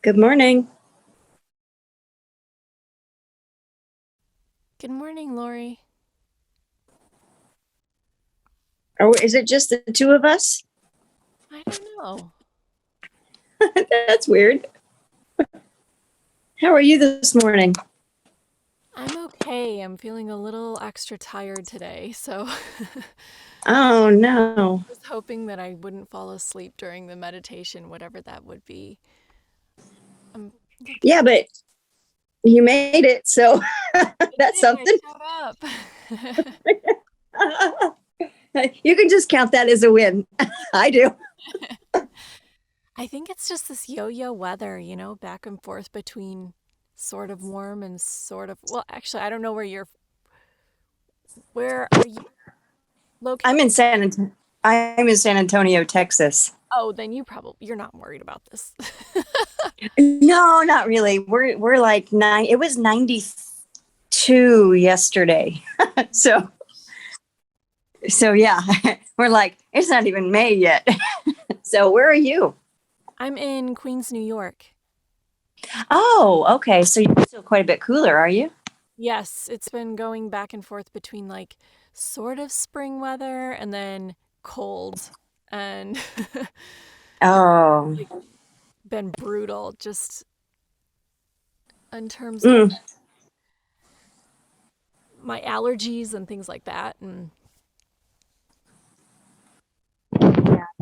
Good morning. Good morning, Lori. Or is it just the two of us? I don't know. That's weird. How are you this morning? I'm okay. I'm feeling a little extra tired today, so Oh no. was hoping that I wouldn't fall asleep during the meditation, whatever that would be. I'm looking. Yeah, but you made it, so I that's did. I something. showed up. You can just count that as a win. I do. I think it's just this yo-yo weather, back and forth between sort of warm and sort of, well, actually, I don't know where are you I'm located? in I'm in San Antonio, Texas. Oh, then you're not worried about this. No, not really. We're like nine. It was 92 yesterday. So yeah, we're like it's not even May yet. So where are you? I'm in Queens, New York. Oh, okay. So you're still quite a bit cooler, are you? Yes, it's been going back and forth between like sort of spring weather and then cold and Oh. like been brutal just in terms of Mm. my allergies and things like that. And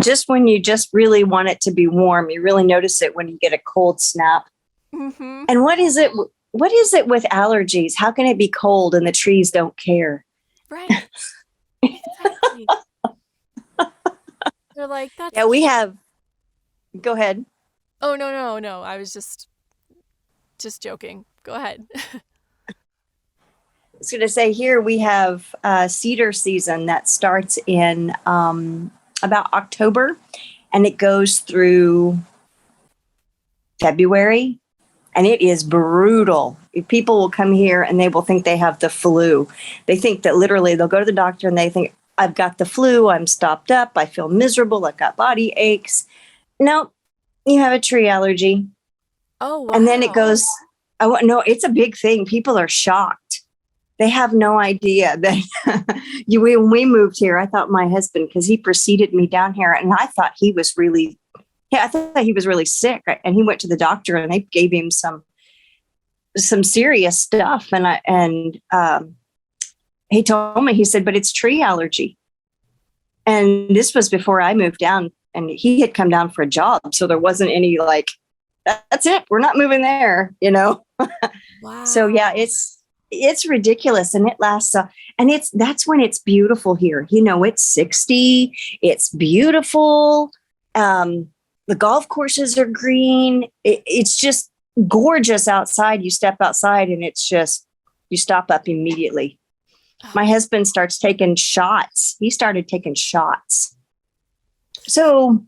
Just when you just really want it to be warm, you really notice it when you get a cold snap. hmm And what is it? What is it with allergies? How can it be cold and the trees don't care? right, exactly. They're like, that's Yeah, we have. Go ahead. oh no, no, no. I was just joking. Go ahead. I was going to say here we have cedar season that starts in about October and it goes through February, and it is brutal. People will come here and they will think they have the flu. They think that literally they'll go to the doctor and they think, I've got the flu, I'm stopped up, I feel miserable, I've got body aches. No, you have a tree allergy. Oh And then it wow. goes, oh, no, it's a big thing. People are shocked. They have no idea that when we moved here, I thought my husband, because he preceded me down here, and I thought he was really, yeah, I thought he was really sick. And he went to the doctor and they gave him some serious stuff, and he told me, he said, but it's tree allergy. And this was before I moved down, and he had come down for a job, so there wasn't any like, that's it, we're not moving there. So yeah, Wow. it's ridiculous, and it lasts and that's when it's beautiful here. It's 60, it's beautiful. The golf courses are green. It's just gorgeous outside. You step outside and it's just, you stop up immediately. My Oh, husband starts taking shots. He started taking shots. So,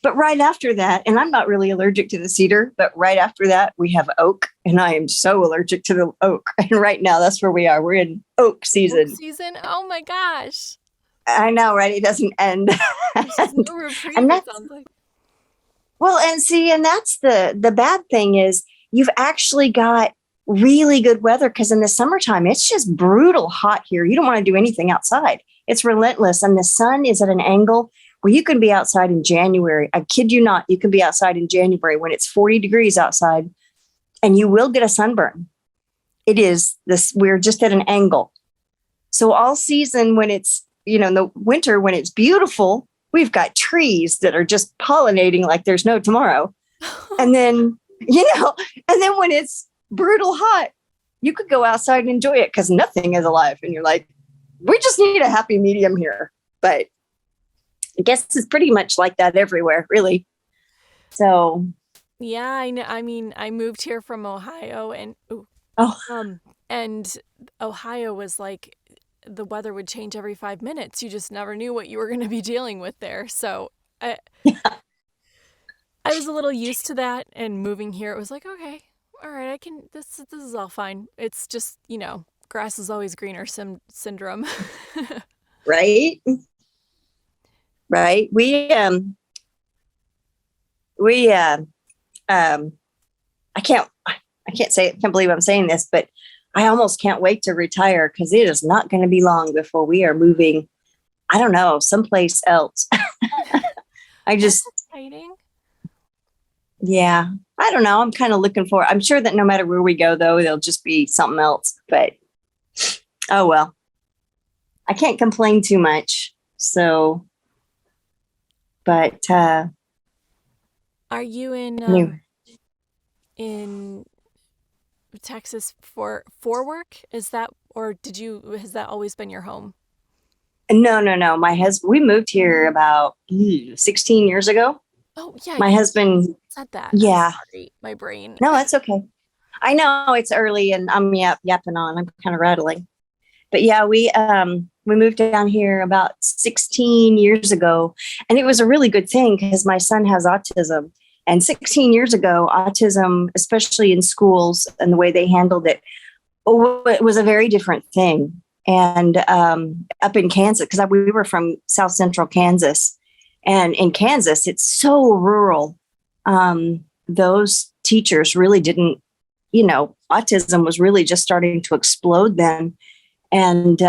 but right after that, and I'm not really allergic to the cedar, but right after that, we have oak, and I am so allergic to the oak. And right now, that's where we are. We're in oak oak season. season. Oh my gosh. I know, right? It doesn't end. There's just and, no reprieve, and it that's, sounds like. well, and see, and that's the bad thing is you've actually got really good weather, because in the summertime, it's just brutal hot here. You don't want to do anything outside. It's relentless. And the sun is at an angle where you can be outside in January. I kid you not, you can be outside in January when it's 40 degrees outside and you will get a sunburn. It is this, we're just at an angle. So all season when it's, in the winter when it's beautiful, we've got trees that are just pollinating like there's no tomorrow. And then, and then when it's brutal hot, you could go outside and enjoy it because nothing is alive. And you're like, we just need a happy medium here. But I guess it's pretty much like that everywhere, really. So, Yeah, I know. I mean, I moved here from Ohio oh, um and Ohio was like the weather would change every 5 minutes. You just never knew what you were going to be dealing with there. So, I was a little used to that, and moving here it was like, okay, all right, I can this is all fine. It's just, grass is always greener syndrome. right, right. We I can't say, can't believe I'm saying this, but I almost can't wait to retire because it is not going to be long before we are moving, I don't know, someplace else. That's exciting. Yeah, I don't know. I'm kind of looking for, I'm sure that no matter where we go, though, there'll just be something else. But oh, well, I can't complain too much. So, but Are you anyway. in Texas for work? Is that, or has that always been your home? No. My husband, we moved here about 16 years ago. Oh, yeah, My you husband, said that. yeah, I'm sorry, my brain. no, that's okay. I know it's early and I'm yapping on. I'm kind of rattling. But yeah, we moved down here about 16 years ago, and it was a really good thing because my son has autism. And 16 years ago, autism, especially in schools and the way they handled it, it was a very different thing. And up in Kansas, because we were from South Central Kansas, and in Kansas, it's so rural. Those teachers really didn't, autism was really just starting to explode then. And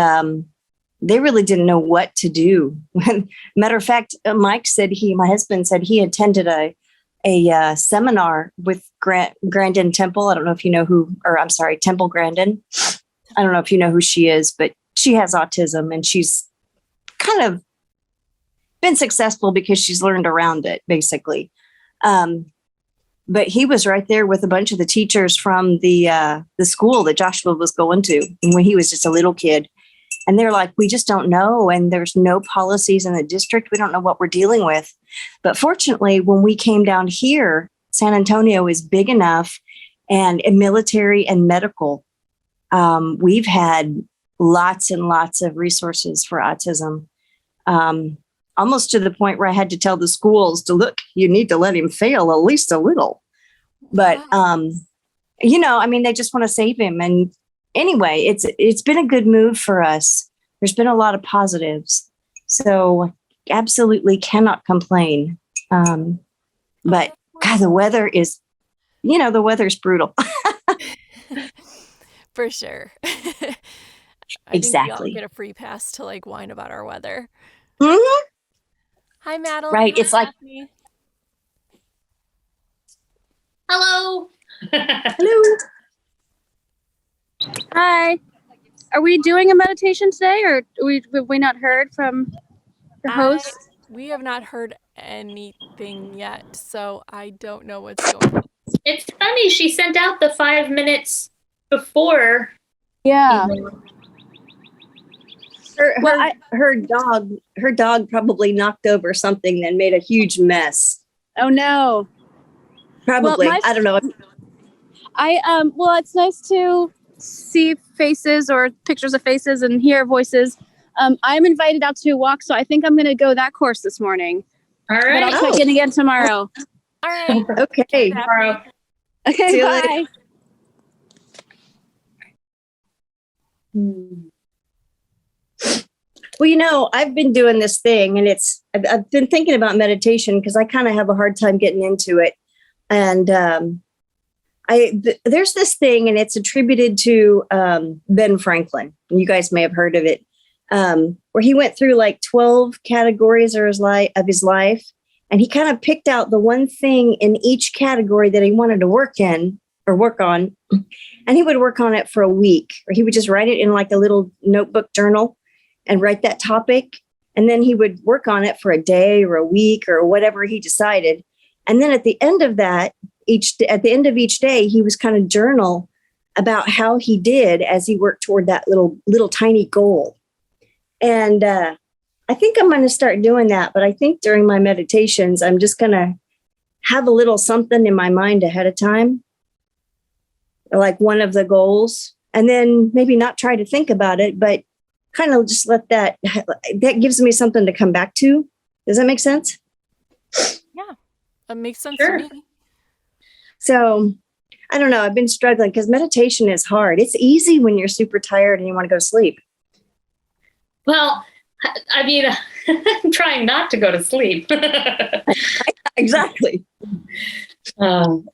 they really didn't know what to do. Matter of fact, my husband said he attended a seminar with Grandin Temple. I don't know if you know Temple Grandin. I don't know if you know who she is, but she has autism and she's kind of been successful because she's learned around it, basically. But he was right there with a bunch of the teachers from the school that Joshua was going to when he was just a little kid. And they're like, we just don't know. And there's no policies in the district. We don't know what we're dealing with. But fortunately, when we came down here, San Antonio is big enough and military and medical. We've had lots and lots of resources for autism, almost to the point where I had to tell the schools to look, you need to let him fail at least a little. But, Wow. they just want to save him. And anyway, it's been a good move for us. There's been a lot of positives. So absolutely cannot complain. But God, the weather's brutal. For sure. I think we all Exactly. get a free pass to like whine about our weather. Mhm. Hi, Madeline. Right. It's like, Daphne. Hello. hello. Hi. Are we doing a meditation today, or have we not heard from the host? We have not heard anything yet, so I don't know what's going on. It's funny, she sent out the 5 minutes before. Yeah. Her dog probably knocked over something and made a huge mess. Oh no. Probably. Well, I don't know. Well, it's nice to see faces or pictures of faces and hear voices. I'm invited out to a walk, so I think I'm going to go that course this morning. All But right. I'll check in again tomorrow. All right. Okay. Tomorrow. Okay, See you bye. later. Well, I've been doing this thing and I've been thinking about meditation because I kind of have a hard time getting into it. And there's this thing and it's attributed to Ben Franklin. You guys may have heard of it, where he went through like 12 categories of his life. And he kind of picked out the one thing in each category that he wanted to work on. And he would work on it for a week, or he would just write it in like a little notebook journal and write that topic. And then he would work on it for a day or a week or whatever he decided. And then at the end of that, at the end of each day, he was kind of journal about how he did as he worked toward that little tiny goal. And I think I'm going to start doing that. But I think during my meditations, I'm just going to have a little something in my mind ahead of time, like one of the goals, and then maybe not try to think about it, but kind of just let that gives me something to come back to. Does that make sense? Yeah, that makes sense Sure. to me. So I don't know. I've been struggling because meditation is hard. It's easy when you're super tired and you want to go to sleep. Well, I mean, I'm trying not to go to sleep. Exactly.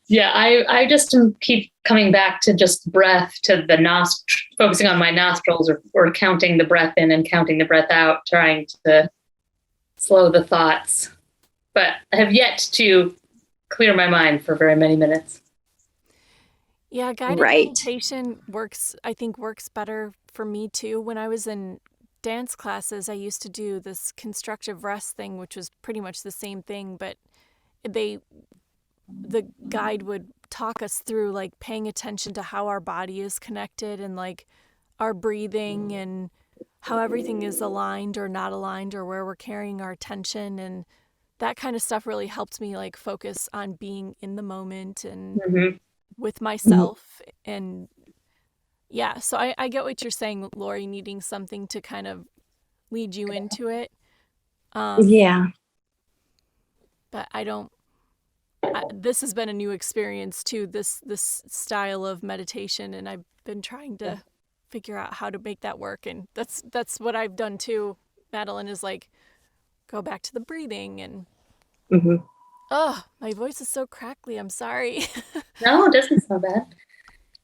Yeah, I just keep coming back to just breath, to the focusing on my nostrils, or counting the breath in and counting the breath out, trying to slow the thoughts. But I have yet to clear my mind for very many minutes. Yeah, guided Right. meditation I think works better for me too. When I was in dance classes, I used to do this constructive rest thing, which was pretty much the same thing, but the guide would talk us through like paying attention to how our body is connected and like our breathing and how everything is aligned or not aligned or where we're carrying our attention, and that kind of stuff really helped me like focus on being in the moment and Mm-hmm. with myself. And yeah, so I get what you're saying, Lori, needing something to kind of lead you into it. Yeah. But this has been a new experience too, this style of meditation, and I've been trying to figure out how to make that work. And that's what I've done too, Madeline, is like go back to the breathing. And Hmm. oh, my voice is so crackly, I'm sorry. No, it doesn't sound bad.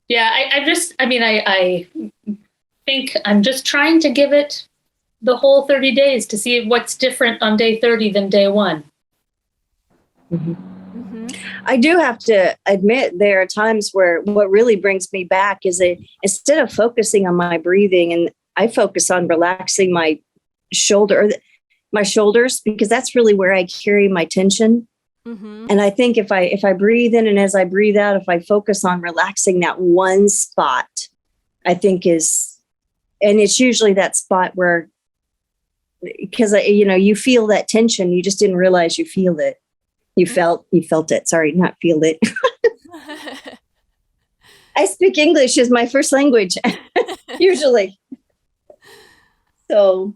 Yeah, I think I'm just trying to give it the whole 30 days to see what's different on day 30 than day one. Mm-hmm. I do have to admit there are times where what really brings me back is that instead of focusing on my breathing, and I focus on relaxing my my shoulders, because that's really where I carry my tension. Mm-hmm. And I think if I breathe in and as I breathe out, if I focus on relaxing that one spot, I think and it's usually that spot where, because you feel that tension, you just didn't realize you feel it. You felt it. Sorry, not feel it. I speak English as my first language, usually. So,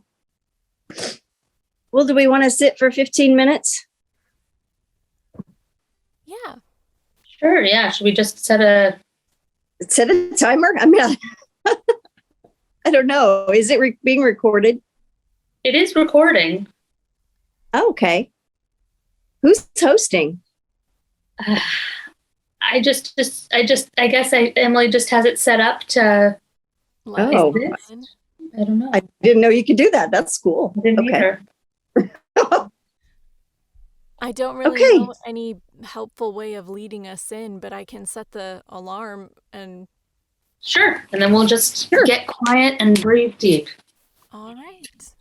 well, do we want to sit for 15 minutes? Yeah. Sure, yeah. Should we just set a Timer? I mean, I don't know. Is it being recorded? It is recording. Oh, okay. Who's hosting? I guess Emily just has it set up to. Oh. I don't know. I didn't know you could do that. That's cool. I didn't Okay. either. I don't really Okay. know any helpful way of leading us in, but I can set the alarm and. Sure, and then we'll just Sure. get quiet and breathe deep. All right.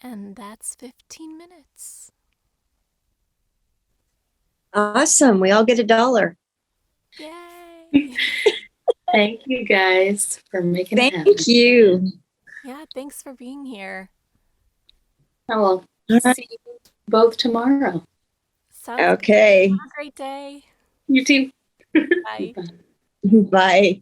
And that's 15 minutes. Awesome. We all get $1. Yay! Thank you guys for making it happen. Thank you. Yeah, thanks for being here. I will All right. see you both tomorrow. Sounds Okay. Have a great day. You too. Bye. Bye.